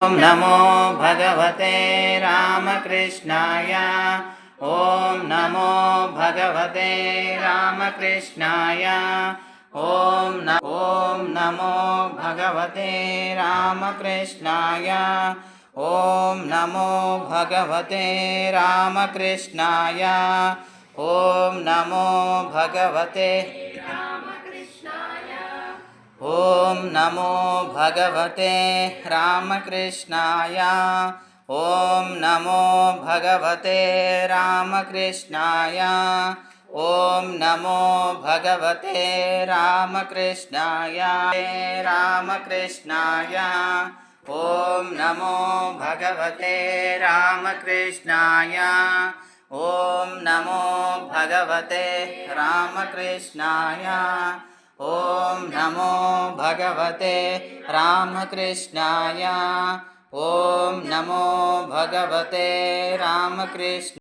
ॐ नमो भगवते रामकृष्णाय। ॐ नमो भगवते रामकृष्णाय। ॐ नमो भगवते रामकृष्णाय। ॐ नमो भगवते रामकृष्णाय। ॐ नमो भगवते ॐ नमो भगवते रामकृष्णाय। ॐ नमो भगवते रामकृष्णाय। ॐ नमो भगवते रामकृष्णाय रामकृष्णाय। ॐ नमो भगवते रामकृष्णाय। ॐ नमो भगवते रामकृष्णाय। ॐ नमो भगवते रामकृष्णाय। ॐ नमो भगवते रामकृष्ण